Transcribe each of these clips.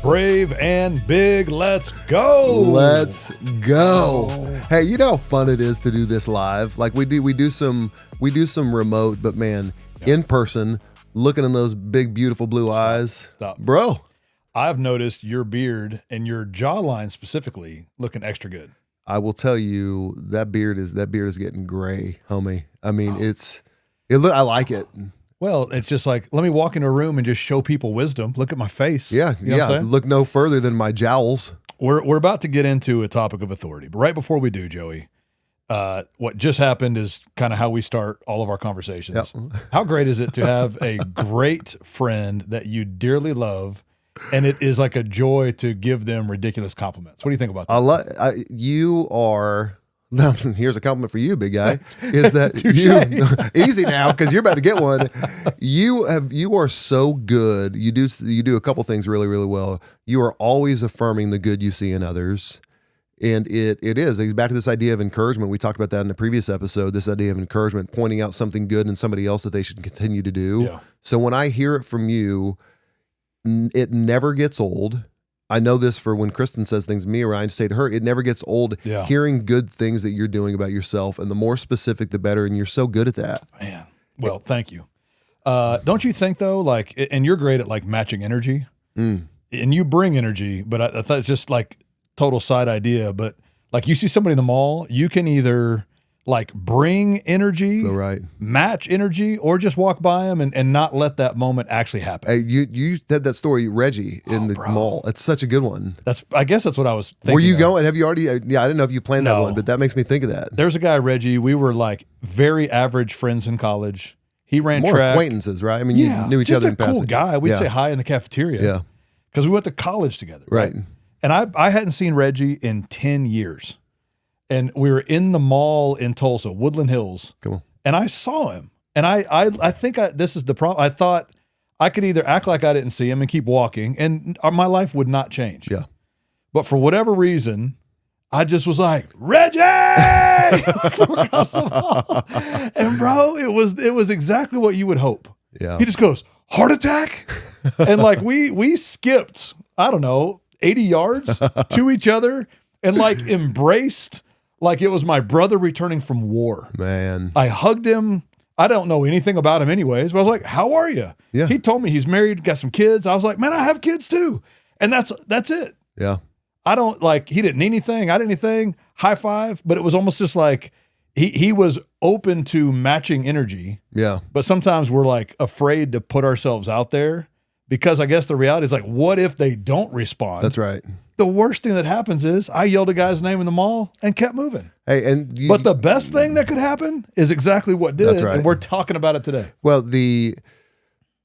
Brave and big, let's go. Let's go. Hey, you know how fun it is to do this live? Like we do some remote, but man, in person, looking in those big, beautiful blue eyes. Stop. Bro. I've noticed your beard and your jawline specifically looking extra good. I will tell you that beard is getting gray, homie. I mean, I like it. Well, it's just like, let me walk into a room and just show people wisdom. Look at my face. Yeah, you know what I'm saying? Look no further than my jowls. We're about to get into a topic of authority, but right before we do, Joey, what just happened is kind of how we start all of our conversations. Yep. How great is it to have a great friend that you dearly love, and it is like a joy to give them ridiculous compliments? What do you think about that? You are. Here's a compliment for you, big guy. Is that you? Easy now, because you're about to get one. You are so good. You do a couple things really, really well. You are always affirming the good you see in others, and it is back to this idea of encouragement. We talked about that in the previous episode. This idea of encouragement, pointing out something good in somebody else that they should continue to do. Yeah. So when I hear it from you, it never gets old. I know this for when Kristen says things to me, or I say to her, it never gets old hearing good things that you're doing about yourself, and the more specific, the better, and you're so good at that. Man, well, thank you. Don't you think, though, like, and you're great at, like, matching energy, and you bring energy, but I thought it's just, like, total side idea, but, like, you see somebody in the mall, you can either, like, bring energy, match energy, or just walk by them and not let that moment actually happen. Hey, you said that story, Reggie, in the mall. It's such a good one. I guess that's what I was thinking. Were you of. going? Have you already? Yeah, I didn't know if you planned that one, but that makes me think of that. There's a guy, Reggie. We were like very average friends in college. He ran more track. Acquaintances, right? I mean, you knew each other in passing. Just a cool guy. We'd say hi in the cafeteria. Yeah, because we went to college together. Right. And I hadn't seen Reggie in 10 years. And we were in the mall in Tulsa, Woodland Hills. Come on. And I saw him. And I think this is the problem. I thought I could either act like I didn't see him and keep walking, and my life would not change. Yeah. But for whatever reason, I just was like, Reggie! Across the mall. And bro, it was exactly what you would hope. Yeah. He just goes, heart attack? And like we skipped, I don't know, 80 yards to each other and like embraced like it was my brother returning from war. Man. I hugged him. I don't know anything about him anyways, but I was like, how are you? Yeah. He told me he's married, got some kids. I was like, man, I have kids too. And that's it. Yeah. I don't like, he didn't need anything. I didn't need anything. High five. But it was almost just like he was open to matching energy. Yeah. But sometimes we're like afraid to put ourselves out there because I guess the reality is like, what if they don't respond? That's right. The worst thing that happens is I yelled a guy's name in the mall and kept moving. Hey, but the best thing that could happen is exactly what did. That's right. And we're talking about it today. Well, a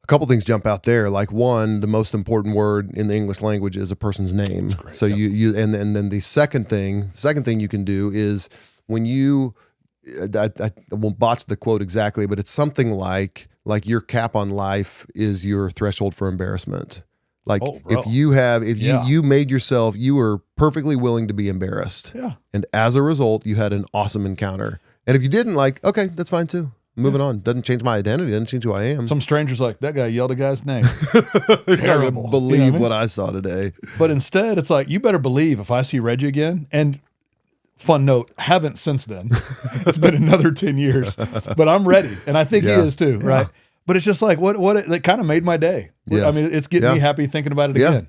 couple things jump out there. Like one, the most important word in the English language is a person's name. So you and then the second thing you can do is when you, I won't botch the quote exactly, but it's something like your cap on life is your threshold for embarrassment. Like if you made yourself, you were perfectly willing to be embarrassed. Yeah. And as a result, you had an awesome encounter. And if you didn't, like, okay, that's fine too. Moving on. Doesn't change my identity. Doesn't change who I am. Some stranger's like, that guy yelled a guy's name. Terrible. I believe what I saw today. But instead, it's like, you better believe if I see Reggie again, and fun note, haven't since then. It's been another 10 years. But I'm ready. And I think he is too, right? But it's just like, it kind of made my day. Yes. I mean, it's getting me happy thinking about it again.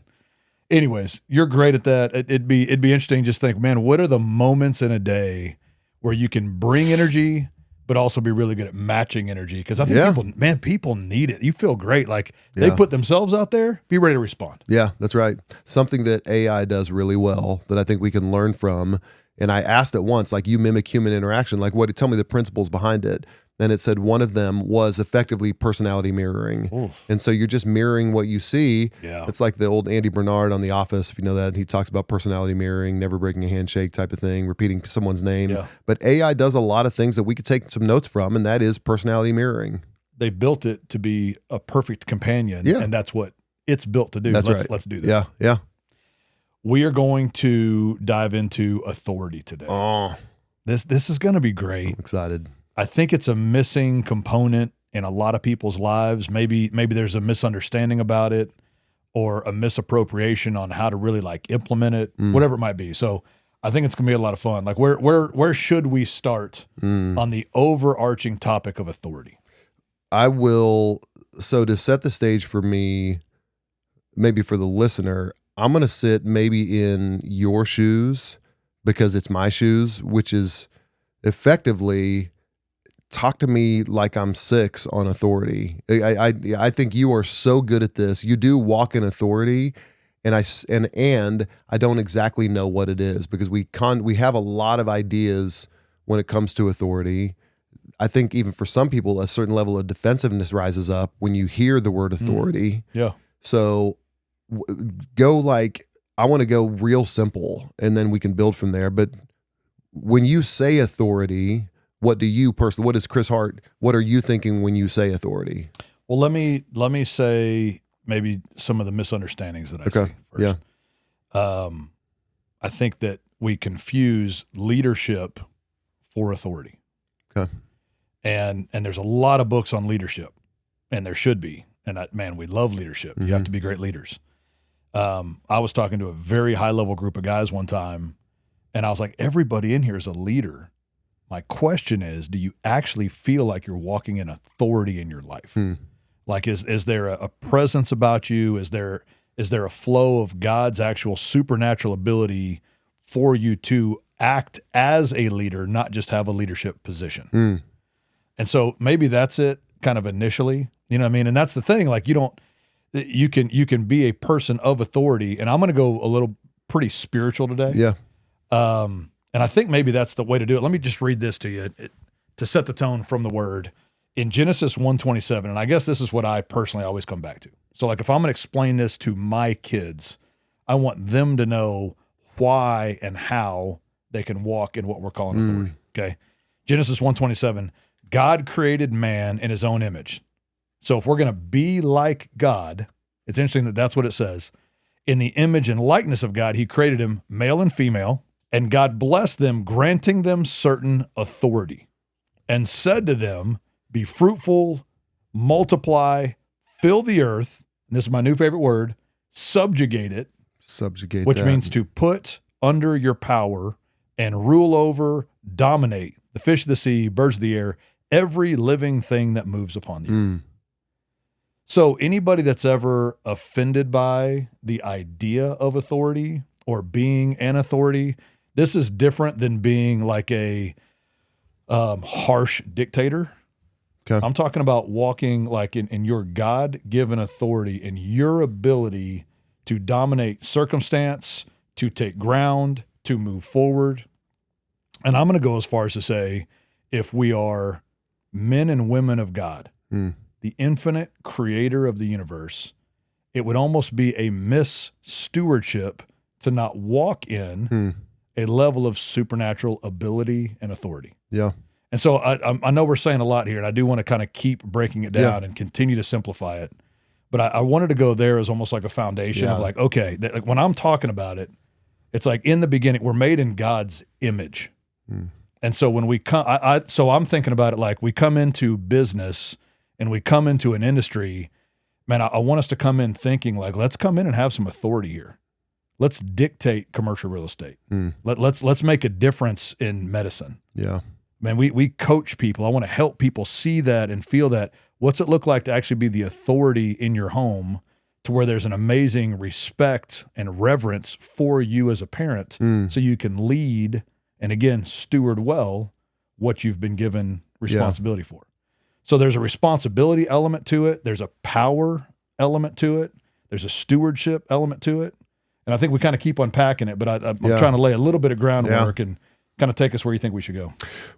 Anyways, you're great at that. It'd be interesting just think, man, what are the moments in a day where you can bring energy, but also be really good at matching energy? Because I think people need it. You feel great. Like they put themselves out there, be ready to respond. Yeah, that's right. Something that AI does really well that I think we can learn from. And I asked it once, like, you mimic human interaction. Like, tell me the principles behind it. And it said one of them was effectively personality mirroring. Oof. And so you're just mirroring what you see. Yeah. It's like the old Andy Bernard on The Office, if you know that. He talks about personality mirroring, never breaking a handshake type of thing, repeating someone's name. Yeah. But AI does a lot of things that we could take some notes from, and that is personality mirroring. They built it to be a perfect companion, and that's what it's built to do. Let's do that. Yeah, yeah. We are going to dive into authority today. Oh. This is going to be great. I'm excited. I think it's a missing component in a lot of people's lives. Maybe there's a misunderstanding about it, or a misappropriation on how to really like implement it, whatever it might be. So I think it's going to be a lot of fun. Like where should we start on the overarching topic of authority? So to set the stage for me, maybe for the listener, I'm going to sit maybe in your shoes because it's my shoes, which is effectively talk to me like I'm 6 on authority. I think you are so good at this. You do walk in authority, and I don't exactly know what it is because we have a lot of ideas when it comes to authority. I think even for some people, a certain level of defensiveness rises up when you hear the word authority. Yeah. So I want to go real simple, and then we can build from there. But when you say authority, what is Chris Hart? What are you thinking when you say authority? Well, let me say maybe some of the misunderstandings that I see first. Yeah. I think that we confuse leadership for authority. Okay. And there's a lot of books on leadership, and there should be. And we love leadership. You have to be great leaders. I was talking to a very high level group of guys one time, and I was like, everybody in here is a leader. My question is, do you actually feel like you're walking in authority in your life? Like, is there a presence about you? Is there a flow of God's actual supernatural ability for you to act as a leader, not just have a leadership position? And so maybe that's it kind of initially, you know what I mean? And that's the thing, like you can be a person of authority, and I'm going to go a little pretty spiritual today. Yeah. And I think maybe that's the way to do it. Let me just read this to you to set the tone from the word. In Genesis 1:27, and I guess this is what I personally always come back to. So like if I'm going to explain this to my kids, I want them to know why and how they can walk in what we're calling authority. Okay. Genesis 1:27, God created man in his own image. So if we're going to be like God, it's interesting that that's what it says. In the image and likeness of God, he created him male and female, and God blessed them, granting them certain authority, and said to them, be fruitful, multiply, fill the earth. And this is my new favorite word, subjugate it. Which means to put under your power and rule over, dominate the fish of the sea, birds of the air, every living thing that moves upon the earth. So anybody that's ever offended by the idea of authority or being an authority, this is different than being like a harsh dictator. Okay. I'm talking about walking like in your God-given authority, in your ability to dominate circumstance, to take ground, to move forward. And I'm going to go as far as to say, if we are men and women of God, the infinite creator of the universe, it would almost be a misstewardship to not walk in a level of supernatural ability and authority. Yeah. And so I know we're saying a lot here, and I do want to kind of keep breaking it down and continue to simplify it. But I wanted to go there as almost like a foundation of like, okay, like when I'm talking about it, it's like in the beginning, we're made in God's image. And so when we come, so I'm thinking about it like we come into business and we come into an industry, man, I want us to come in thinking like, let's come in and have some authority here. Let's dictate commercial real estate. Let's make a difference in medicine. Yeah. Man, we coach people. I want to help people see that and feel that. What's it look like to actually be the authority in your home to where there's an amazing respect and reverence for you as a parent so you can lead and, again, steward well what you've been given responsibility for. So there's a responsibility element to it. There's a power element to it. There's a stewardship element to it. And I think we kind of keep unpacking it, but I'm trying to lay a little bit of groundwork and kind of take us where you think we should go.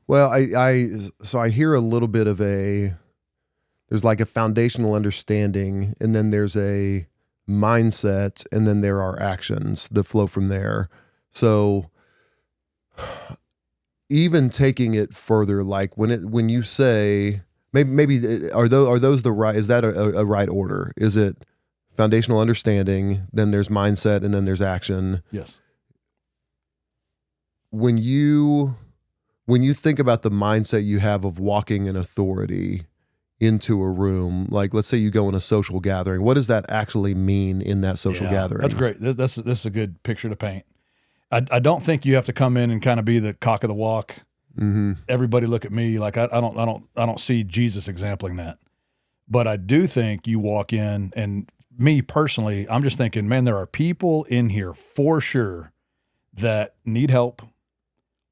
Well, I hear a little bit of there's like a foundational understanding, and then there's a mindset, and then there are actions that flow from there. So even taking it further, like when you say maybe are those the right? Is that a right order? Is it foundational understanding, then there's mindset, and then there's action? Yes. When you think about the mindset you have of walking in authority, into a room? Like, let's say you go in a social gathering. What does that actually mean in that social gathering? That's great. This is a good picture to paint. I don't think you have to come in and kind of be the cock of the walk. Mm-hmm. Everybody look at me. Like I don't see Jesus exempling that. But I do think you walk in, and me personally, I'm just thinking, man, there are people in here for sure that need help,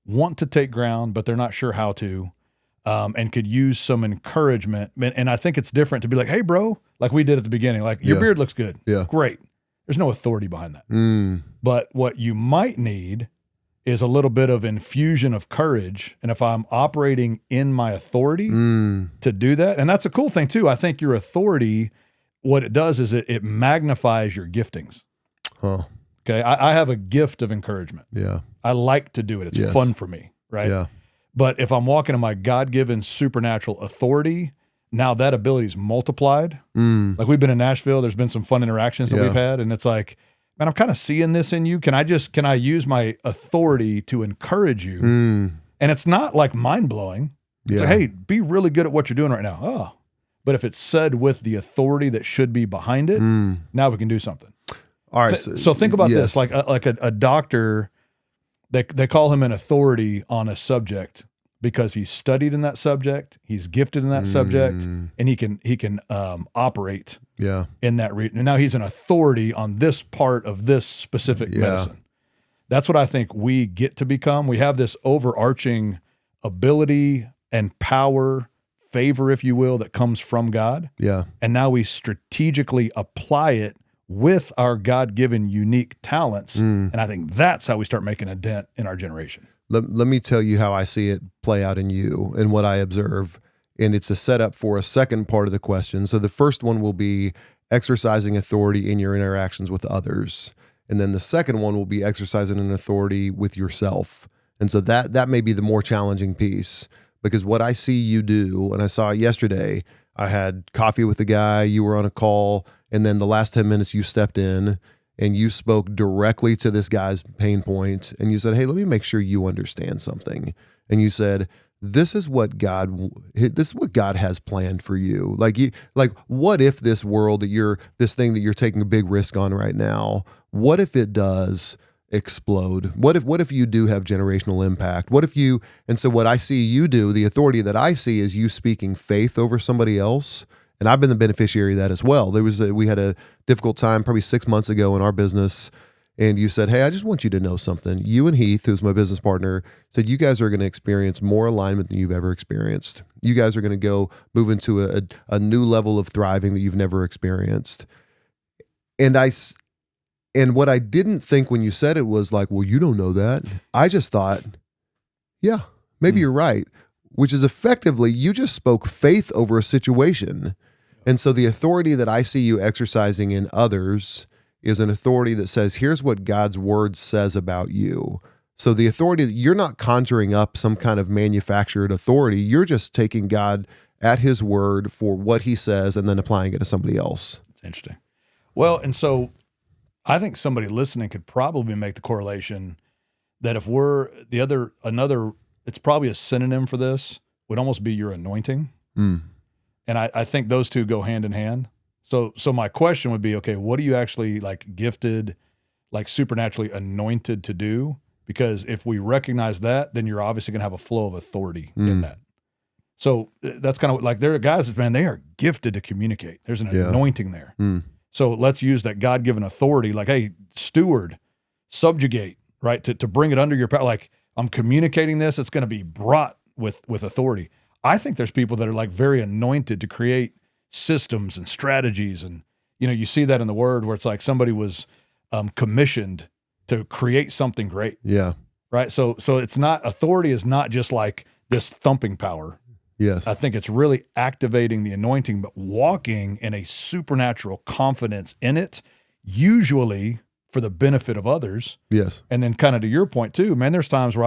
want to take ground, but they're not sure how to. And could use some encouragement. And I think it's different to be like, hey, bro, like we did at the beginning, like your beard looks good. Yeah. Great. There's no authority behind that. But what you might need is a little bit of infusion of courage. And if I'm operating in my authority to do that, and that's a cool thing too. I think your authority, what it does is it magnifies your giftings. Oh. Okay. I have a gift of encouragement. Yeah. I like to do it. It's fun for me. Right. Yeah. But if I'm walking in my God-given supernatural authority, now that ability is multiplied. Like we've been in Nashville, there's been some fun interactions that we've had, and it's like, man, I'm kind of seeing this in you. Can I use my authority to encourage you? And it's not like mind-blowing. It's like, hey, be really good at what you're doing right now. Oh, but if it's said with the authority that should be behind it, now we can do something. All right. So think about this, like a doctor. They call him an authority on a subject because he's studied in that subject, he's gifted in that subject, and he can operate in that region. And now he's an authority on this part of this specific medicine. That's what I think we get to become. We have this overarching ability and power, favor, if you will, that comes from God. Yeah. And now we strategically apply it with our God-given unique talents. And I think that's how we start making a dent in our generation. Let me tell you how I see it play out in you and what I observe. And it's a setup for a second part of the question. So the first one will be exercising authority in your interactions with others. And then the second one will be exercising an authority with yourself. And so that may be the more challenging piece, because what I see you do, and I saw it yesterday, I had coffee with a guy, you were on a call, and then the last 10 minutes you stepped in and you spoke directly to this guy's pain point, and you said, hey, let me make sure you understand something. And you said, this is what God has planned for you. Like what if this world this thing that you're taking a big risk on right now, what if it does explode? What if you do have generational impact? And so what I see you do, the authority that I see is you speaking faith over somebody else. And I've been the beneficiary of that as well. We had a difficult time probably 6 months ago in our business, and you said, hey, I just want you to know something. You and Heath, who's my business partner, said you guys are going to experience more alignment than you've ever experienced. You guys are going to move into a new level of thriving that you've never experienced. And what I didn't think when you said it was like, well, you don't know that. I just thought, yeah, maybe you're right, which is effectively you just spoke faith over a situation. And so the authority that I see you exercising in others is an authority that says, here's what God's word says about you. So the authority, you're not conjuring up some kind of manufactured authority. You're just taking God at his word for what he says and then applying it to somebody else. It's interesting. Well, and so I think somebody listening could probably make the correlation that if we're another, it's probably a synonym for this, would almost be your anointing. And I think those two go hand in hand. So my question would be, okay, what are you actually like gifted, like supernaturally anointed to do? Because if we recognize that, then you're obviously going to have a flow of authority in that. So that's kind of like, there are guys, man, they are gifted to communicate. There's an anointing there. So let's use that God-given authority, like, hey, steward, subjugate, right? To bring it under your power. Like, I'm communicating this, it's going to be brought with authority. I think there's people that are like very anointed to create systems and strategies. And, you see that in the word where it's like somebody was commissioned to create something great. Yeah. Right. So it's not, authority is not just like this thumping power. Yes. I think it's really activating the anointing, but walking in a supernatural confidence in it, usually for the benefit of others. Yes. And then kind of to your point too, man, there's times where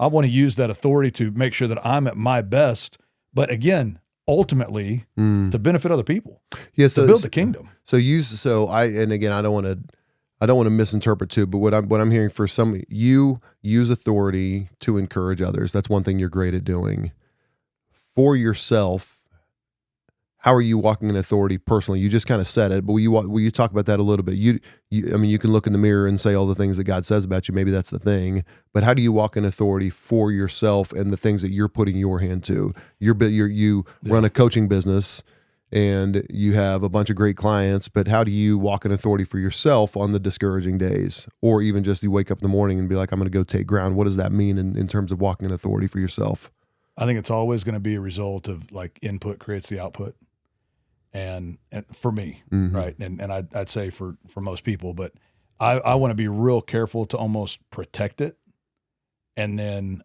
I want to use that authority to make sure that I'm at my best, but again, ultimately to benefit other people. Yeah. To build the kingdom. And again, I don't want to misinterpret too, but what I'm hearing for some, you use authority to encourage others. That's one thing you're great at doing. For yourself, how are you walking in authority personally? You just kind of said it, but will you talk about that a little bit? I mean, you can look in the mirror and say all the things that God says about you. Maybe that's the thing, but how do you walk in authority for yourself and the things that you're putting your hand to? You run a coaching business and you have a bunch of great clients, but how do you walk in authority for yourself on the discouraging days? Or even just you wake up in the morning and be like, I'm going to go take ground. What does that mean in terms of walking in authority for yourself? I think it's always going to be a result of like input creates the output. And for me, right, and I'd say for most people, but I want to be real careful to almost protect it, and then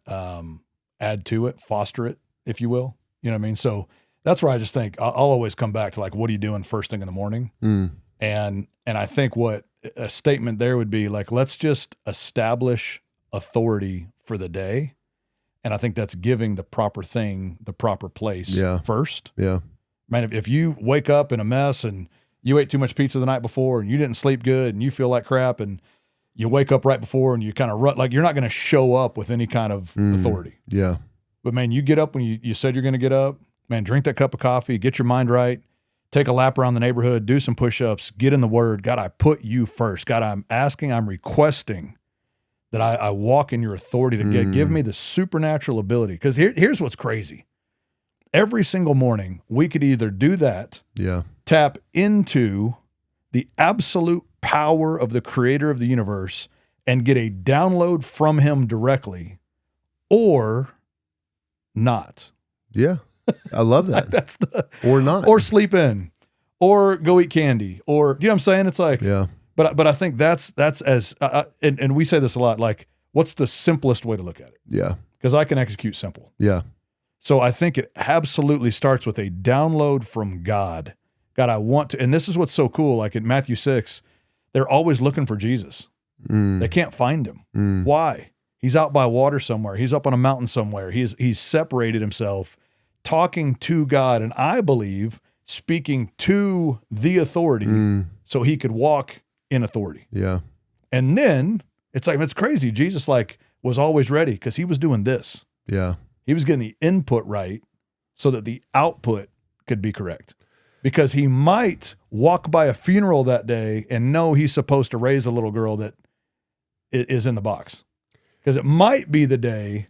add to it, foster it, if you will. You know what I mean? So that's where I just think I'll always come back to like, what are you doing first thing in the morning? And I think what a statement there would be like, let's just establish authority for the day, and I think that's giving the proper thing the proper place first. Yeah. Man, if you wake up in a mess and you ate too much pizza the night before and you didn't sleep good and you feel like crap and you wake up right before and you kind of run, like you're not going to show up with any kind of authority. Yeah. But man, you get up when you said you're going to get up, man, drink that cup of coffee, get your mind right, take a lap around the neighborhood, do some push-ups, get in the word. God, I put you first. God, I'm requesting that I walk in your authority to give me the supernatural ability. Because here's what's crazy. Every single morning, we could either do that, tap into the absolute power of the creator of the universe and get a download from him directly, or not. Yeah, I love that. That's or not. Or sleep in, or go eat candy, or, you know what I'm saying? It's like, but I think that's as, and we say this a lot, like, what's the simplest way to look at it? Yeah. Because I can execute simple. Yeah. So I think it absolutely starts with a download from God. God, I want to, and this is what's so cool. Like in Matthew 6, they're always looking for Jesus. They can't find him. Why? He's out by water somewhere. He's up on a mountain somewhere. He's separated himself, talking to God, and I believe speaking to the authority so he could walk in authority. Yeah. And then it's like, it's crazy. Jesus like was always ready because he was doing this. Yeah. He was getting the input right so that the output could be correct. Because he might walk by a funeral that day and know he's supposed to raise a little girl that is in the box. Because it might be the day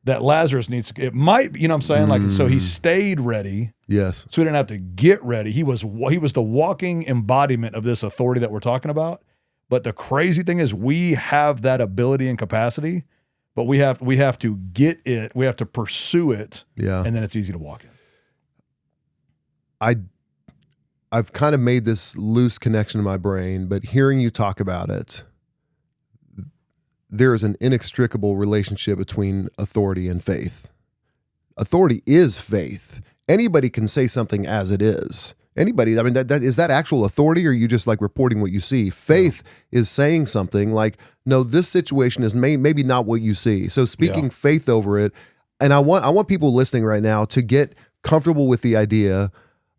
that Lazarus needs to, it might, you know what I'm saying? Like, so he stayed ready. Yes. So he didn't have to get ready. He was the walking embodiment of this authority that we're talking about. But the crazy thing is we have that ability and capacity, but we have to get it. We have to pursue it. Yeah. And then it's easy to walk in. I've kind of made this loose connection in my brain, but hearing you talk about it, there is an inextricable relationship between authority and faith. Authority is faith. Anybody can say something as it is. Anybody, I mean, that is that actual authority, or are you just like reporting what you see? Faith is saying something like, no, this situation is maybe not what you see. So speaking faith over it, and I want people listening right now to get comfortable with the idea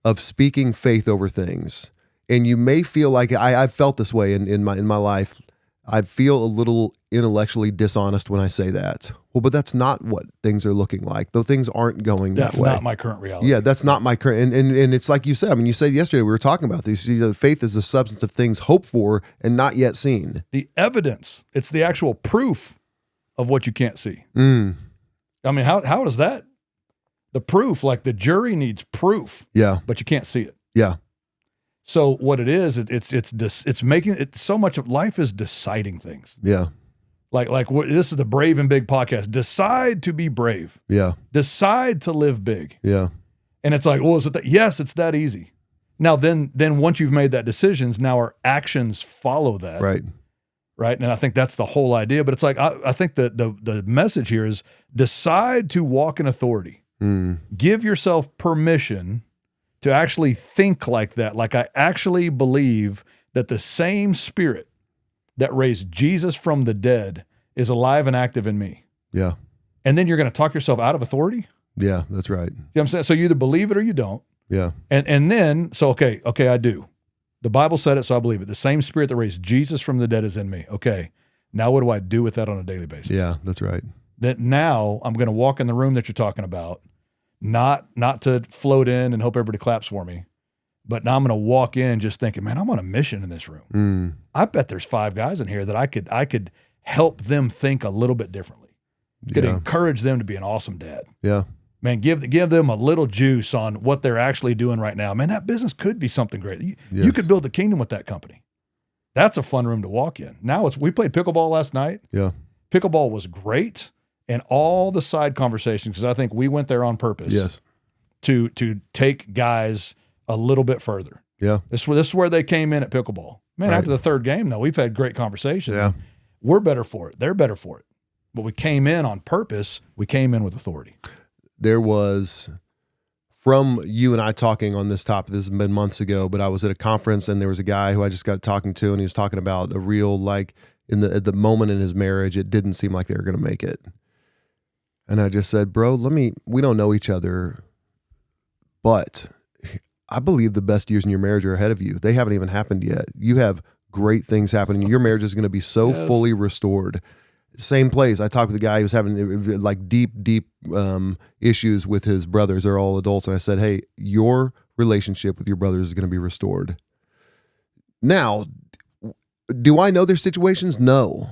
of speaking faith over things. And you may feel like I've felt this way in my life. I feel a little intellectually dishonest when I say that. Well, but that's not what things are looking like. Though things aren't going that way. That's not my current reality. Yeah, that's not my current. And it's like you said. I mean, you said yesterday we were talking about this. Faith is the substance of things hoped for and not yet seen. The evidence. It's the actual proof of what you can't see. I mean, how does that? The proof, like the jury needs proof. Yeah, but you can't see it. Yeah. So what it is, it's making it so much of life is deciding things. Yeah. Like this is the Brave and Big podcast. Decide to be brave. Yeah. Decide to live big. Yeah. And it's like, well, is it that? Yes, it's that easy. Now, then once you've made that decisions, now our actions follow that. Right. Right. And I think that's the whole idea. But it's like, I think the message here is decide to walk in authority. Give yourself permission to actually think like that. Like I actually believe that the same spirit that raised Jesus from the dead is alive and active in me. Yeah. And then you're going to talk yourself out of authority? Yeah, that's right. You know what I'm saying? So you either believe it or you don't. Yeah. And then, so okay, I do. The Bible said it, so I believe it. The same spirit that raised Jesus from the dead is in me. Okay, now what do I do with that on a daily basis? Yeah, that's right. That now I'm going to walk in the room that you're talking about. not to float in and hope everybody claps for me, but now I'm going to walk in just thinking, man, I'm on a mission in this room. I bet there's 5 guys in here that I could help them think a little bit differently. Could encourage them to be an awesome dad. Yeah. Man, give them a little juice on what they're actually doing right now. Man, that business could be something great. You could build a kingdom with that company. That's a fun room to walk in. Now we played pickleball last night. Yeah. Pickleball was great. And all the side conversations, because I think we went there on purpose. Yes. To take guys a little bit further. Yeah. This is where they came in at pickleball. Man, after the 3rd game, though, we've had great conversations. Yeah. We're better for it. They're better for it. But we came in on purpose. We came in with authority. There was, from you and I talking on this topic, this has been months ago, but I was at a conference and there was a guy who I just got talking to, and he was talking about a real, like, at the moment in his marriage, it didn't seem like they were going to make it. And I just said, bro, we don't know each other, but I believe the best years in your marriage are ahead of you. They haven't even happened yet. You have great things happening. Your marriage is going to be so fully restored. Same place. I talked with a guy who was having like deep issues with his brothers. They're all adults. And I said, hey, your relationship with your brothers is going to be restored. Now, do I know their situations? No.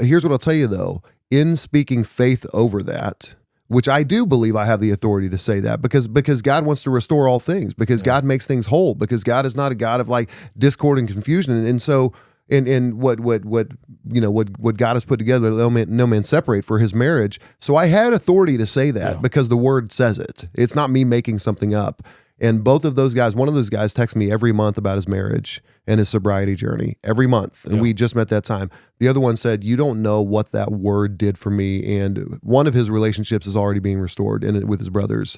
Here's what I'll tell you though. In speaking faith over that, which I do believe I have the authority to say that because God wants to restore all things, because God makes things whole, because God is not a God of like discord and confusion. And so, and what God has put together, no man separate for his marriage. So I had authority to say that because the word says it. It's not me making something up. And both of those guys, one of those guys texts me every month about his marriage and his sobriety journey every month. And we just met that time. The other one said, you don't know what that word did for me. And one of his relationships is already being restored with his brothers.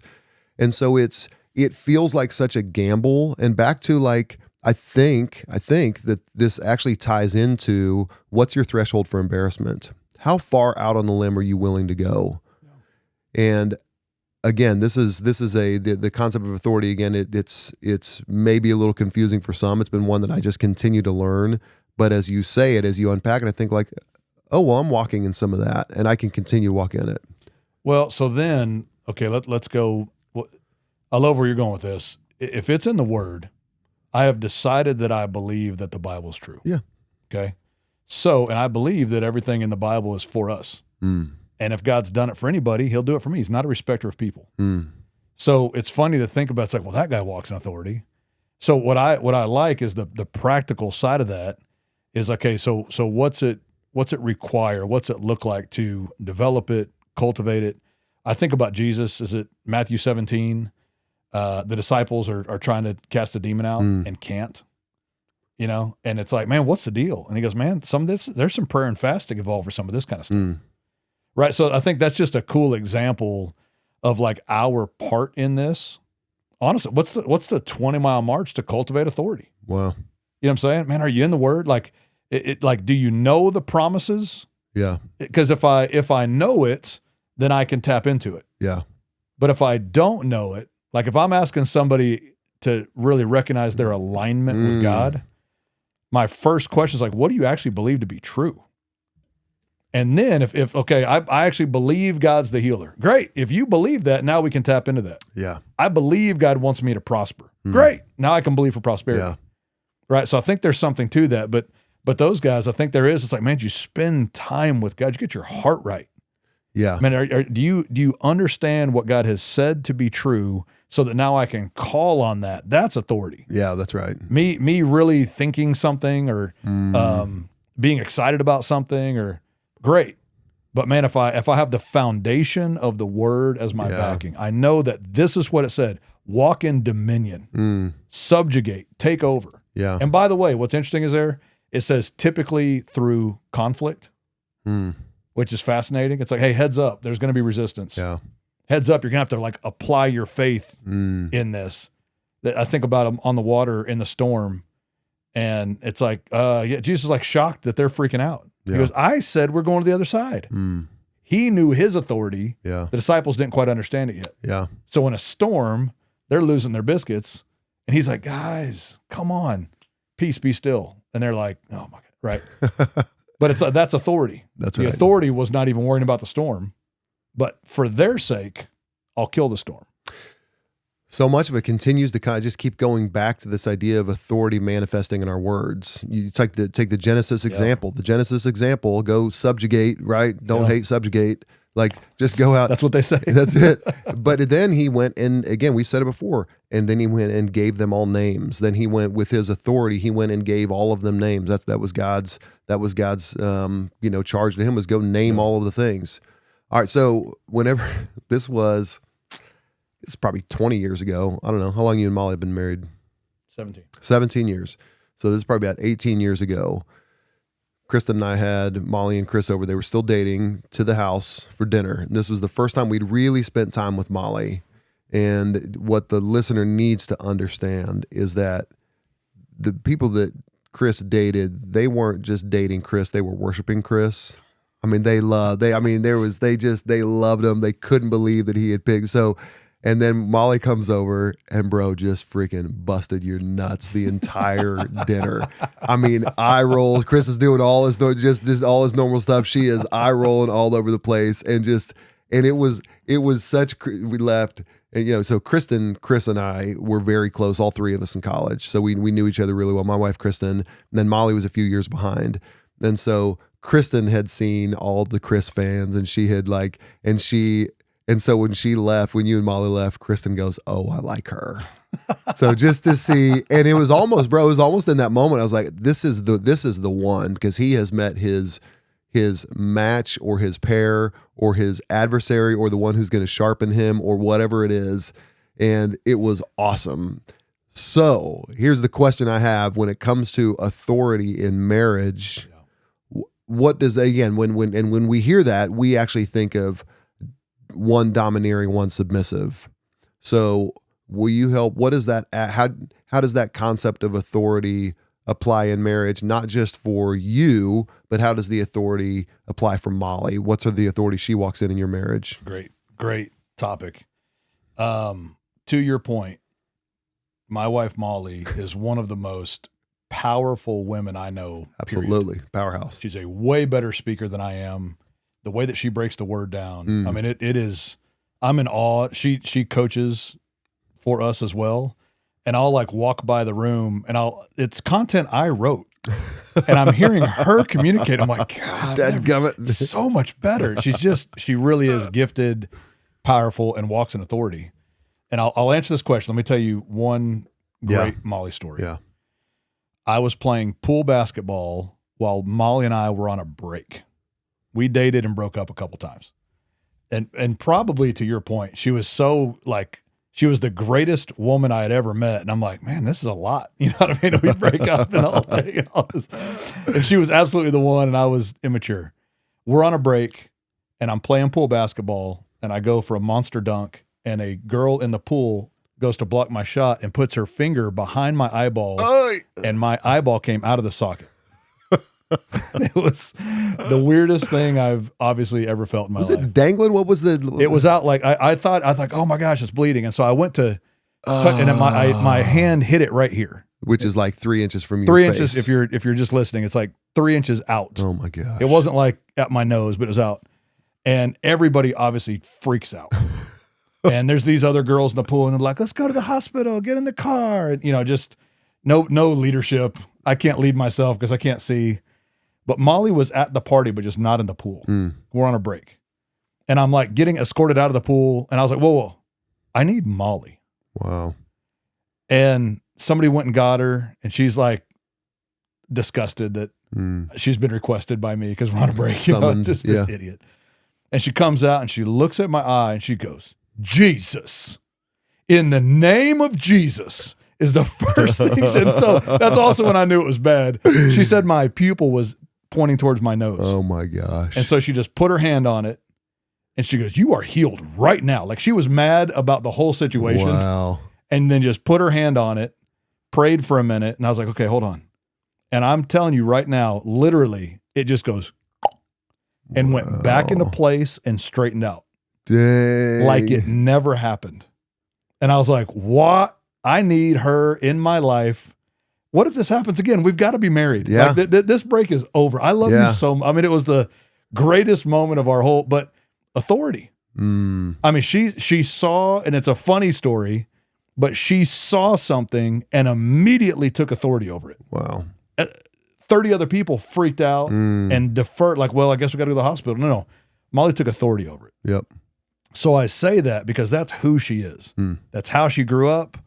And so it feels like such a gamble. And back to like, I think that this actually ties into what's your threshold for embarrassment? How far out on the limb are you willing to go? And again, this is the concept of authority. Again, it's maybe a little confusing for some. It's been one that I just continue to learn. But as you say it, as you unpack it, I think like, oh, well, I'm walking in some of that, and I can continue to walk in it. Well, so then, okay, let's go. I love where you're going with this. If it's in the Word, I have decided that I believe that the Bible is true. Yeah. Okay. So, and I believe that everything in the Bible is for us. And if God's done it for anybody, he'll do it for me. He's not a respecter of people. So it's funny to think about. It's like, well, that guy walks in authority. So what I like is the practical side of that is, okay, so what's it require? What's it look like to develop it, cultivate it? I think about Jesus. Is it Matthew 17? The disciples are trying to cast a demon out and can't, and it's like, man, what's the deal? And he goes, man, there's some prayer and fasting involved for some of this kind of stuff. Right. So I think that's just a cool example of like our part in this. Honestly, what's the 20-mile march to cultivate authority? Wow. You know what I'm saying? Man, are you in the Word? Like like, do you know the promises? Yeah. Because if I know it, then I can tap into it. Yeah. But if I don't know it, like if I'm asking somebody to really recognize their alignment with God, my first question is like, what do you actually believe to be true? And then if okay, I actually believe God's the healer. Great. If you believe that, now we can tap into that. Yeah. I believe God wants me to prosper. Great. Now I can believe for prosperity. Yeah. Right. So I think there's something to that. But those guys, I think there is. It's like, man, you spend time with God. You get your heart right. Yeah. Man, do you understand what God has said to be true so that now I can call on that? That's authority. Yeah, that's right. Me really thinking something or being excited about something or great. But man, if I have the foundation of the Word as my backing, I know that this is what it said. Walk in dominion, subjugate, take over. Yeah. And by the way, what's interesting is it says typically through conflict, which is fascinating. It's like, hey, heads up, there's going to be resistance. Yeah. Heads up, you're going to have to like apply your faith in this. I think about them on the water in the storm, and it's like, Jesus is like shocked that they're freaking out. He goes, I said we're going to the other side. He knew his authority. Yeah. The disciples didn't quite understand it yet. Yeah. So in a storm, they're losing their biscuits, and he's like, guys, come on, peace, be still. And they're like, oh my God, right? But it's that's authority. That's the right. authority was not even worrying about the storm, but for their sake, I'll kill the storm. So much of it continues to kind of just keep going back to this idea of authority manifesting in our words. You take the Genesis example. The Genesis example, go subjugate, right? Don't hate, subjugate. Like, just go out. That's what they say. That's it. But then he went, and again, we said it before, and then he went and gave them all names. Then he went with his authority. He went and gave all of them names. That was God's charge to him, was go name all of the things. All right. So whenever it's probably 20 years ago. I don't know. How long you and Molly have been married? 17 years. So this is probably about 18 years ago. Kristen and I had Molly and Chris over. They were still dating, to the house for dinner. And this was the first time we'd really spent time with Molly. And what the listener needs to understand is that the people that Chris dated, they weren't just dating Chris, they were worshiping Chris. I mean, they loved him. They couldn't believe that he had picked. So, and then Molly comes over and bro just freaking busted your nuts the entire dinner. I mean, eye rolls. Chris is doing all his normal stuff. She is eye rolling all over the place, and it was such. We left, and so Chris and I were very close. All three of us in college, so we knew each other really well. My wife Kristen, and then Molly was a few years behind, and so Kristen had seen all the Chris fans, and she had And so when you and Molly left, Kristen goes, "Oh, I like her." So just to see, and it was almost in that moment, I was like, this is the one, because he has met his match or his pair or his adversary or the one who's going to sharpen him or whatever it is. And it was awesome. So here's the question I have when it comes to authority in marriage. What does, again, when we hear that, we actually think of one domineering, one submissive. So will you help? What is that? How does that concept of authority apply in marriage? Not just for you, but how does the authority apply for Molly? What's the authority she walks in your marriage? Great topic. To your point, my wife Molly is one of the most powerful women I know. Absolutely. Period. Powerhouse. She's a way better speaker than I am. The way that she breaks the word down, I mean, it is, I'm in awe. She coaches for us as well. And I'll walk by the room and it's content I wrote and I'm hearing her communicate. I'm like, God, dadgummit, so much better. She really is gifted, powerful, and walks in authority. And I'll answer this question. Let me tell you one great Molly story. Yeah. I was playing pool basketball while Molly and I were on a break. We dated and broke up a couple times. And probably to your point, she was so she was the greatest woman I had ever met. And I'm like, man, this is a lot. You know what I mean? We break up and all day and all this. And she was absolutely the one, and I was immature. We're on a break and I'm playing pool basketball and I go for a monster dunk and a girl in the pool goes to block my shot and puts her finger behind my eyeball and my eyeball came out of the socket. It was the weirdest thing I've obviously ever felt in my life. Was it dangling? What was the? It was out I thought, oh my gosh, it's bleeding. And so I went to touch, and then my hand hit it right here. Which is 3 inches from your 3 face. inches, if you're just listening, it's 3 inches out. Oh my gosh. It wasn't at my nose, but it was out. And everybody obviously freaks out. And there's these other girls in the pool and they're like, let's go to the hospital, get in the car. And, just no leadership. I can't lead myself because I can't see. But Molly was at the party, but just not in the pool. We're on a break. And I'm getting escorted out of the pool. And I was like, whoa, I need Molly. Wow. And somebody went and got her. And she's disgusted that she's been requested by me because we're on a break. Just this idiot. And she comes out and she looks at my eye and she goes, Jesus, in the name of Jesus is the first thing she said. So that's also when I knew it was bad. She said my pupil was pointing towards my nose. Oh my gosh. And so she just put her hand on it and she goes, you are healed right now. She was mad about the whole situation. Wow. And then just put her hand on it, prayed for a minute. And I was like, okay, hold on. And I'm telling you right now, literally, it just goes and went back into place and straightened out. Dang. Like it never happened. And I was like, what? I need her in my life. What if this happens again? We've got to be married. Yeah. This break is over. I love you so much. I mean, it was the greatest moment of our whole, but authority. I mean, she saw, and it's a funny story, but she saw something and immediately took authority over it. Wow. 30 other people freaked out and deferred, like, well, I guess we got to go to the hospital. No. Molly took authority over it. Yep. So I say that because that's who she is. That's how she grew up.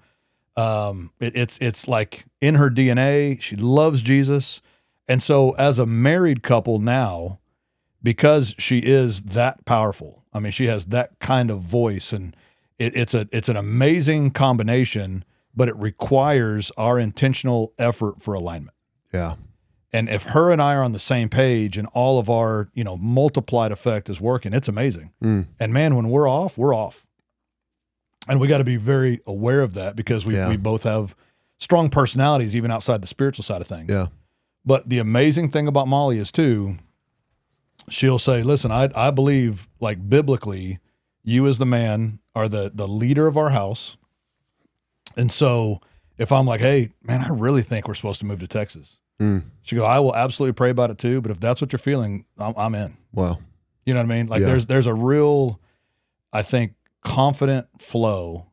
It's like in her DNA. She loves Jesus. And so as a married couple now, because she is that powerful, I mean, she has that kind of voice, and it's an amazing combination, but it requires our intentional effort for alignment. Yeah. And if her and I are on the same page and all of our, multiplied effect is working, it's amazing. And man, when we're off, we're off. And we got to be very aware of that because we both have strong personalities, even outside the spiritual side of things. Yeah. But the amazing thing about Molly is too, she'll say, listen, I believe, like, biblically, you as the man are the leader of our house. And so if I'm like, hey, man, I really think we're supposed to move to Texas. She go, I will absolutely pray about it too, but if that's what you're feeling, I'm in. Wow. You know what I mean? Like there's a real, I think, confident flow.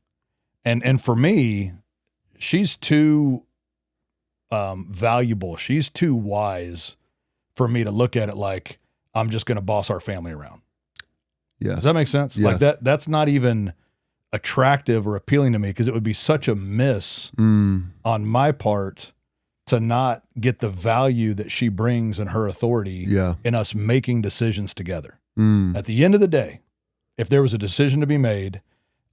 And for me, she's too valuable. She's too wise for me to look at it like I'm just going to boss our family around. Yes. Does that make sense? Yes. Like that's not even attractive or appealing to me because it would be such a miss on my part to not get the value that she brings in her authority in us making decisions together. At the end of the day, if there was a decision to be made,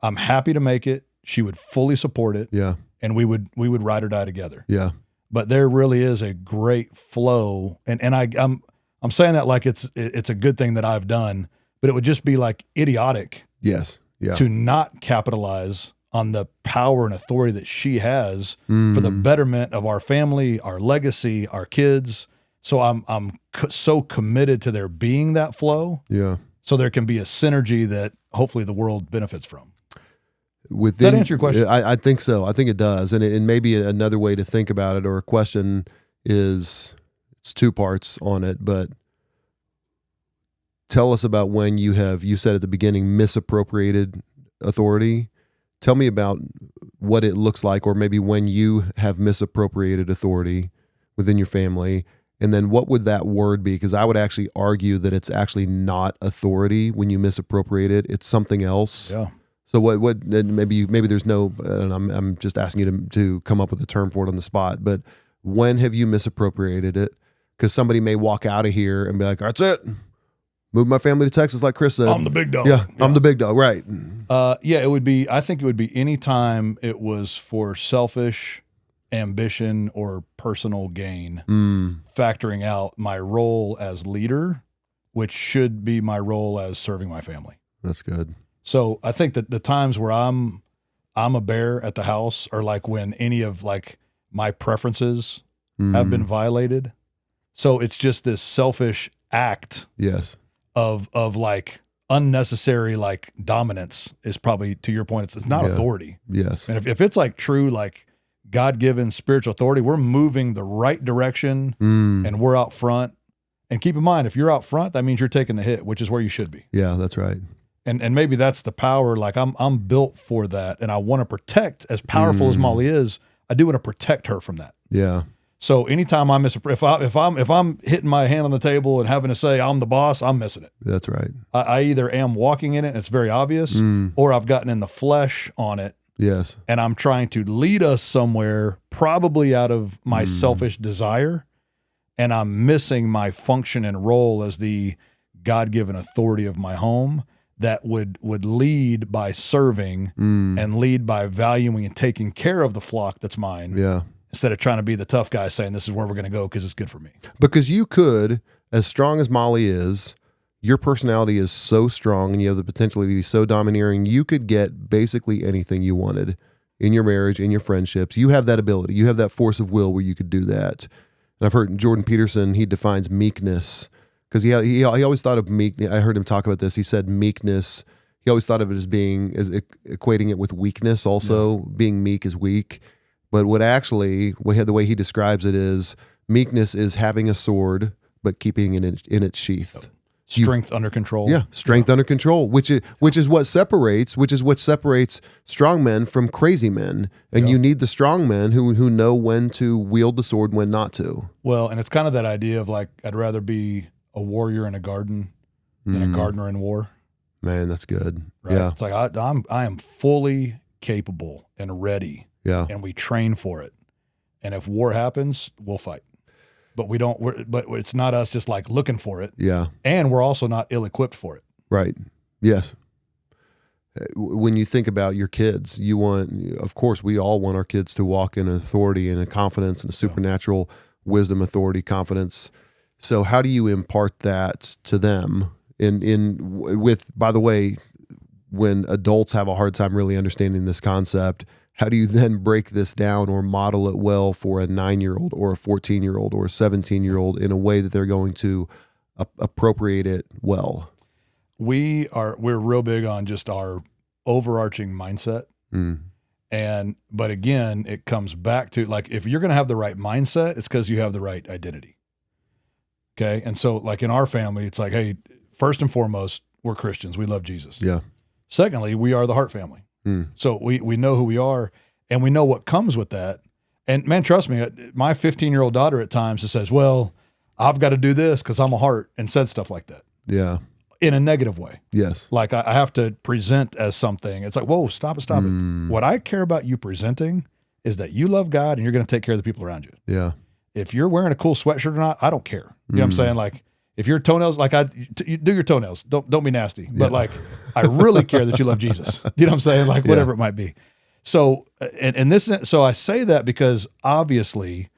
I'm happy to make it. She would fully support it. Yeah. And we would ride or die together. Yeah. But there really is a great flow. And I'm saying that like it's a good thing that I've done, but it would just be like idiotic to not capitalize on the power and authority that she has for the betterment of our family, our legacy, our kids. So I'm so committed to there being that flow. Yeah. So there can be a synergy that hopefully the world benefits from. Does that answer your question? I think so. I think it does. And maybe another way to think about it, or a question is, it's two parts on it, but tell us about when you said at the beginning, misappropriated authority. Tell me about what it looks like, or maybe when you have misappropriated authority within your family. And then what would that word be? Because I would actually argue that it's actually not authority when you misappropriate it. It's something else. Yeah. So what maybe there's no, and I'm just asking you to come up with a term for it on the spot, but when have you misappropriated it? Because somebody may walk out of here and be like, that's it. Move my family to Texas, like Chris said. I'm the big dog. Yeah. I'm the big dog, right. I think it would be any time it was for selfish ambition or personal gain, factoring out my role as leader, which should be my role as serving my family. That's good. So I think that the times where I'm a bear at the house are like when any of like my preferences have been violated. So it's just this selfish act. Yes. Of like unnecessary like dominance is probably, to your point, it's not authority. Yes. And if it's like true like God-given spiritual authority, we're moving the right direction and we're out front. And keep in mind, if you're out front, that means you're taking the hit, which is where you should be. Yeah, that's right. And maybe that's the power. Like I'm built for that, and I want to protect. As powerful as Molly is, I do want to protect her from that. Yeah. So anytime I miss if I'm hitting my hand on the table and having to say I'm the boss, I'm missing it. That's right. I either am walking in it and it's very obvious, or I've gotten in the flesh on it. Yes. And I'm trying to lead us somewhere, probably out of my selfish desire, and I'm missing my function and role as the God-given authority of my home that would lead by serving and lead by valuing and taking care of the flock that's mine. Yeah. Instead of trying to be the tough guy saying this is where we're going to go because it's good for me. Because you could, as strong as Molly is, your personality is so strong and you have the potential to be so domineering, you could get basically anything you wanted in your marriage, in your friendships. You have that ability. You have that force of will where you could do that. And I've heard Jordan Peterson, he defines meekness, because he always thought of meekness. I heard him talk about this. He said meekness, he always thought of it as equating it with weakness also. Being meek is weak. But the way he describes it is, meekness is having a sword, but keeping it in its sheath. Strength under control. Yeah, strength under control, which is what separates strong men from crazy men. And you need the strong men who know when to wield the sword, when not to. Well, and it's kind of that idea of like, I'd rather be a warrior in a garden than a gardener in war. Man, that's good. Right? Yeah, it's like I am fully capable and ready. Yeah, and we train for it. And if war happens, we'll fight. But but it's not us just like looking for it. Yeah. And we're also not ill-equipped for it. Right. Yes. When you think about your kids, of course, we all want our kids to walk in authority and a confidence and a supernatural wisdom, authority, confidence. So how do you impart that to them by the way, when adults have a hard time really understanding this concept, how do you then break this down or model it well for a 9-year-old or a 14-year-old or a 17-year-old in a way that they're going to appropriate it well? We're real big on just our overarching mindset. But again, it comes back to like, if you're going to have the right mindset, it's because you have the right identity. Okay. And so like in our family, it's like, hey, first and foremost, we're Christians. We love Jesus. Yeah. Secondly, we are the Hart family. So we know who we are and we know what comes with that. And man, trust me, my 15-year-old daughter at times says, well, I've got to do this because I'm a Hart, and said stuff like that. Yeah. In a negative way. Yes. Like I have to present as something. It's like, whoa, stop it. What I care about you presenting is that you love God and you're going to take care of the people around you. Yeah. If you're wearing a cool sweatshirt or not, I don't care. You know what I'm saying? Like, if your toenails, like you do your toenails, don't be nasty. But like, I really care that you love Jesus. You know what I'm saying? Like whatever it might be. So, so I say that because obviously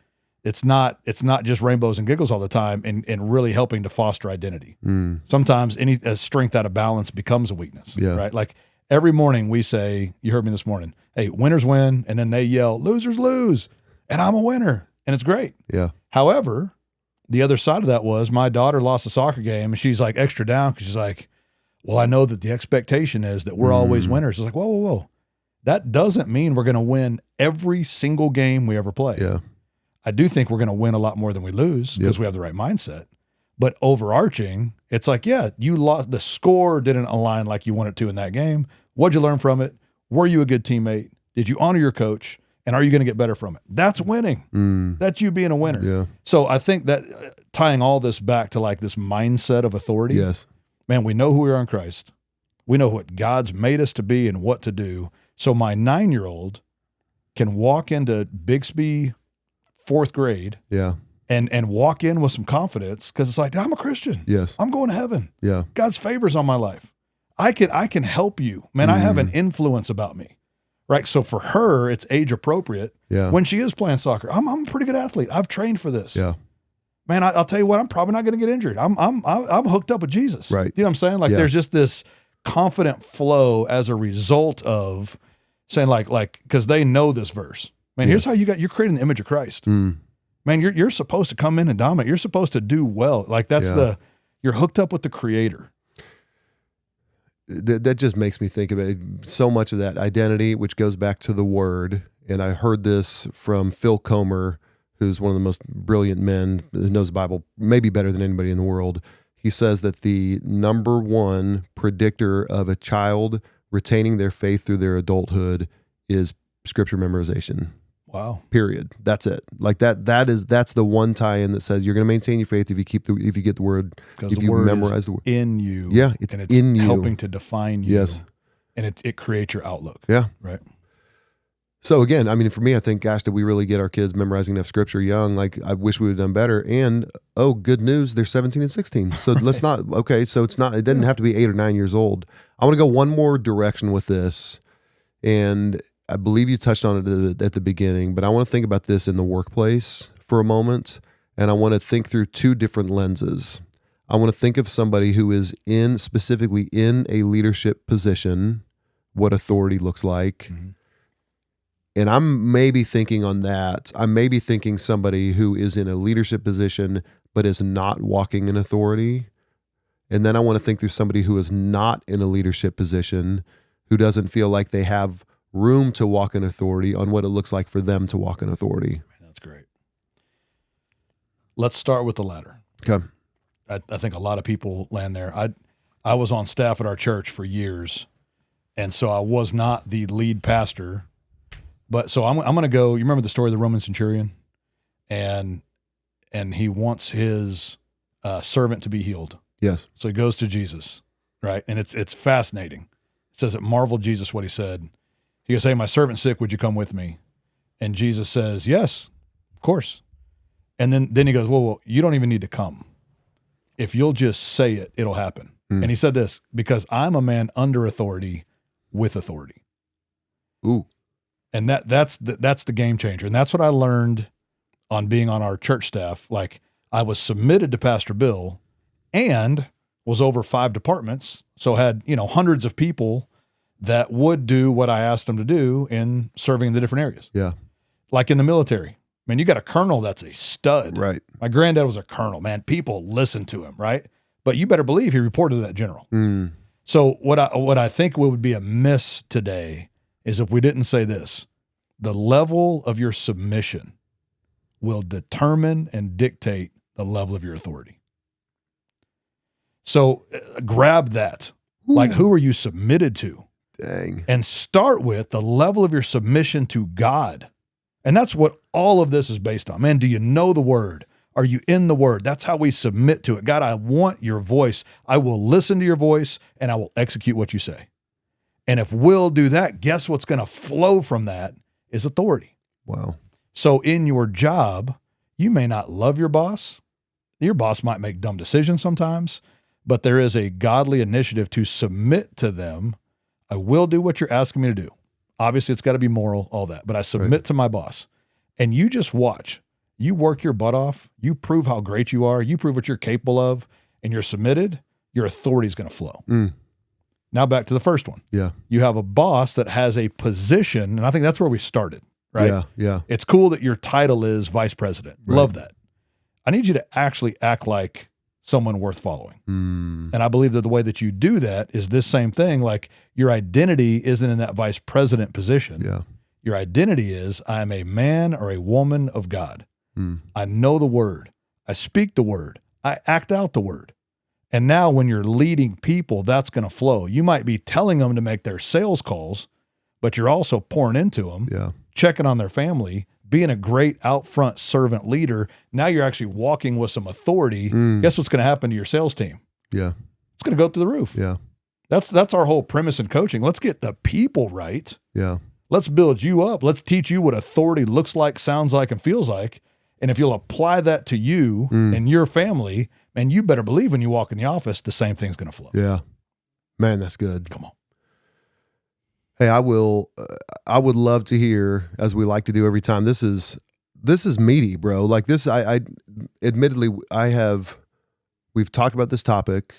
it's not just rainbows and giggles all the time and really helping to foster identity. Sometimes any strength out of balance becomes a weakness, right? Like every morning we say, you heard me this morning, hey, winners win. And then they yell, losers lose. And I'm a winner. And it's great. Yeah. However, the other side of that was my daughter lost a soccer game and she's like extra down because she's like, well, I know that the expectation is that we're always winners. It's like, whoa. That doesn't mean we're going to win every single game we ever play. Yeah. I do think we're going to win a lot more than we lose because we have the right mindset. But overarching, it's like, yeah, you lost. The score didn't align like you wanted to in that game. What'd you learn from it? Were you a good teammate? Did you honor your coach? And are you going to get better from it? That's winning. That's you being a winner. Yeah. So I think that tying all this back to like this mindset of authority, yes, man, we know who we are in Christ. We know what God's made us to be and what to do. So my 9-year-old can walk into Bixby 4th grade and walk in with some confidence because it's like, I'm a Christian. Yes. I'm going to heaven. Yeah. God's favor's on my life. I can help you. Man, I have an influence about me. Right. So for her, it's age appropriate. Yeah. When she is playing soccer, I'm a pretty good athlete. I've trained for this. Yeah. Man, I'll tell you what, I'm probably not going to get injured. I'm hooked up with Jesus. Right. You know what I'm saying? Like there's just this confident flow as a result of saying like, cause they know this verse, man, here's how you're creating the image of Christ, man. You're supposed to come in and dominate. You're supposed to do well. Like that's you're hooked up with the Creator. That just makes me think about so much of that identity, which goes back to the word. And I heard this from Phil Comer, who's one of the most brilliant men who knows the Bible, maybe better than anybody in the world. He says that the number one predictor of a child retaining their faith through their adulthood is scripture memorization. Wow. Period. That's it. Like that's the one tie-in that says you're going to maintain your faith if you get the word, if you memorize the word in you. Yeah, it's in you, helping to define you. Yes, and it creates your outlook. Yeah, right. So again, I mean, for me, I think, gosh, did we really get our kids memorizing enough scripture young? Like, I wish we would have done better. And good news, they're 17 and 16. So let's not. Okay, so it doesn't have to be 8 or 9 years old. I want to go one more direction with this, and I believe you touched on it at the beginning, but I want to think about this in the workplace for a moment, and I want to think through 2 different lenses. I want to think of somebody who is specifically in a leadership position, what authority looks like, and I'm maybe thinking on that. I'm maybe thinking somebody who is in a leadership position but is not walking in authority, and then I want to think through somebody who is not in a leadership position, who doesn't feel like they have room to walk in authority, on what it looks like for them to walk in authority. That's great. Let's start with the latter. Okay. I think a lot of people land there. I was on staff at our church for years, and so I was not the lead pastor. But so I'm going to go. You remember the story of the Roman centurion, and he wants his servant to be healed. Yes. So he goes to Jesus, right? And it's fascinating. It says it marveled Jesus what he said. He goes, "Hey, my servant's sick. Would you come with me?" And Jesus says, "Yes, of course." And then he goes, well, you don't even need to come. If you'll just say it, it'll happen. And he said this, because I'm a man under authority with authority. Ooh. And that's the game changer. And that's what I learned on being on our church staff. Like, I was submitted to Pastor Bill and was over 5 departments. So had, hundreds of people that would do what I asked them to do in serving in the different areas. Yeah. Like in the military. Man, you got a colonel that's a stud. Right. My granddad was a colonel, man. People listen to him, right? But you better believe he reported to that general. So what I think would be a miss today is if we didn't say this: the level of your submission will determine and dictate the level of your authority. So grab that. Ooh. Like, who are you submitted to? Dang. And start with the level of your submission to God. And that's what all of this is based on. Man, do you know the word? Are you in the word? That's how we submit to it. God, I want your voice. I will listen to your voice, and I will execute what you say. And if we'll do that, guess what's going to flow from that is authority. Wow. So in your job, you may not love your boss. Your boss might make dumb decisions sometimes, but there is a godly initiative to submit to them. I will do what you're asking me to do. Obviously, it's got to be moral, all that. But I submit to my boss. And you just watch. You work your butt off. You prove how great you are. You prove what you're capable of. And you're submitted. Your authority is going to flow. Now back to the first one. Yeah. You have a boss that has a position. And I think that's where we started, right? Yeah, yeah. It's cool that your title is vice president. Right. Love that. I need you to actually act like someone worth following. And I believe that the way that you do that is this same thing. Like, your identity isn't in that vice president position. Yeah. Your identity is, I'm a man or a woman of God. I know the word. I speak the word. I act out the word. And now when you're leading people, that's going to flow. You might be telling them to make their sales calls, but you're also pouring into them, checking on their family, being a great out front servant leader. Now you're actually walking with some authority. Guess what's going to happen to your sales team? Yeah. It's going to go through the roof. Yeah. That's our whole premise in coaching. Let's get the people right. Yeah. Let's build you up. Let's teach you what authority looks like, sounds like, and feels like. And if you'll apply that to you and your family, man, you better believe when you walk in the office, the same thing's going to flow. Yeah. Man, that's good. Come on. Hey, I would love to hear, as we like to do every time. This is meaty, bro. Like this, I admittedly, we've talked about this topic.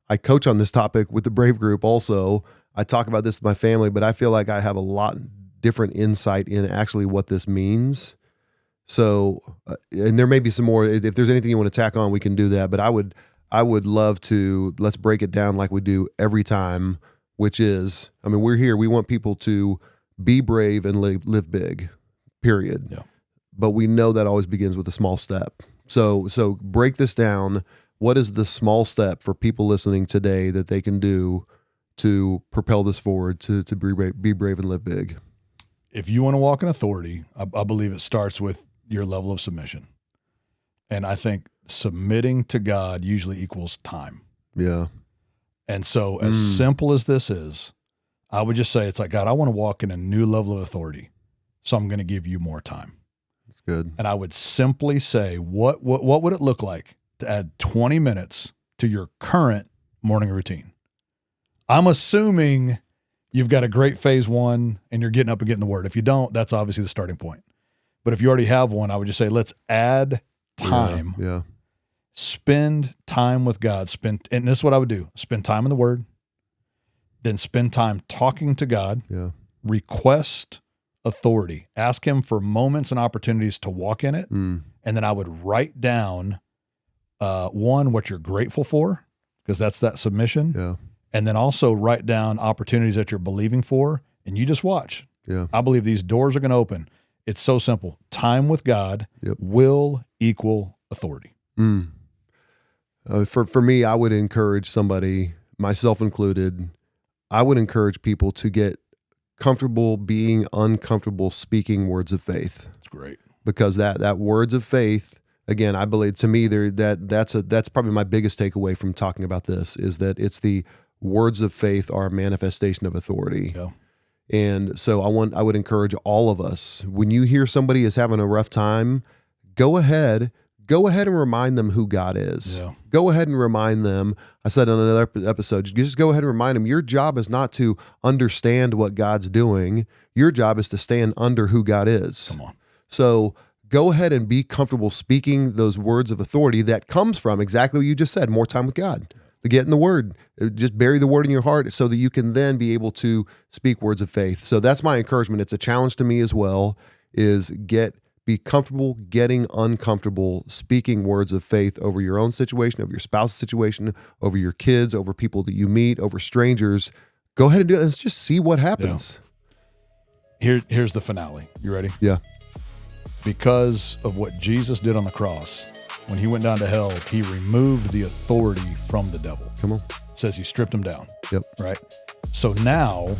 I coach on this topic with the Brave Group also. I talk about this with my family, but I feel like I have a lot different insight in actually what this means. So, and there may be some more, if there's anything you want to tack on, we can do that. But I would love to, let's break it down like we do every time, which is, I mean, we're here. We want people to be brave and live big, period. Yeah. But we know that always begins with a small step. So break this down. What is the small step for people listening today that they can do to propel this forward, to be brave and live big? If you want to walk in authority, I believe it starts with your level of submission. And I think submitting to God usually equals time. Yeah. And so as simple as this is, I would just say, it's like, God, I want to walk in a new level of authority. So I'm going to give you more time. That's good. And I would simply say, what would it look like to add 20 minutes to your current morning routine? I'm assuming you've got a great phase one and you're getting up and getting the word. If you don't, that's obviously the starting point. But if you already have one, I would just say, let's add time. Yeah. Spend time with God. And this is what I would do. Spend time in the word, then spend time talking to God. Yeah. Request authority. Ask him for moments and opportunities to walk in it. And then I would write down, one, what you're grateful for, because that's that submission. Yeah. And then also write down opportunities that you're believing for, and you just watch. Yeah. I believe these doors are going to open. It's so simple. Time with God will equal authority. For me, I would encourage somebody, myself included, I would encourage people to get comfortable being uncomfortable speaking words of faith. That's great. Because that words of faith, again, I believe to me that's probably my biggest takeaway from talking about this, is that it's the words of faith are a manifestation of authority. Yeah. And so I would encourage all of us, when you hear somebody is having a rough time, go ahead and remind them who God is. Yeah. Go ahead and remind them. I said on another episode, just go ahead and remind them, your job is not to understand what God's doing. Your job is to stand under who God is. Come on. So go ahead and be comfortable speaking those words of authority that comes from exactly what you just said, more time with God. To get in the word, just bury the word in your heart so that you can then be able to speak words of faith. So that's my encouragement. It's a challenge to me as well, is be comfortable getting uncomfortable speaking words of faith over your own situation, over your spouse's situation, over your kids, over people that you meet, over strangers. Go ahead and do it. Let's just see what happens. Yeah. Here's the finale. You ready? Yeah. Because of what Jesus did on the cross, when he went down to hell, he removed the authority from the devil. Come on. It says he stripped him down. Yep. Right? So now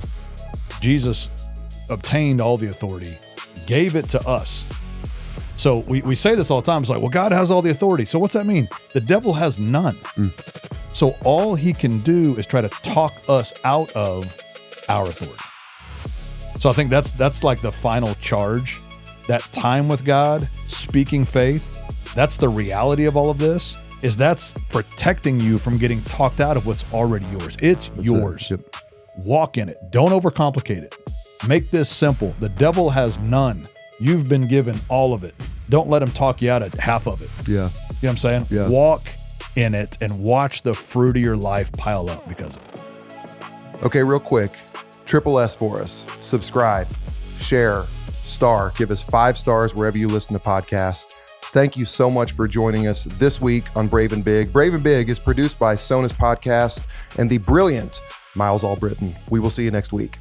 Jesus obtained all the authority, gave it to us. So we say this all the time. It's like, well, God has all the authority. So what's that mean? The devil has none. So all he can do is try to talk us out of our authority. So I think that's like the final charge. That time with God, speaking faith, that's the reality of all of this, is that's protecting you from getting talked out of what's already yours. It's yours. Yep. Walk in it. Don't overcomplicate it. Make this simple. The devil has none. You've been given all of it. Don't let him talk you out of half of it. Yeah. You know what I'm saying? Yeah. Walk in it and watch the fruit of your life pile up because of it. Okay, real quick, triple S for us. Subscribe, share, star, give us 5 stars wherever you listen to podcasts. Thank you so much for joining us this week on Brave and Big. Brave and Big is produced by Sonus Podcast and the brilliant Miles Albritton. We will see you next week.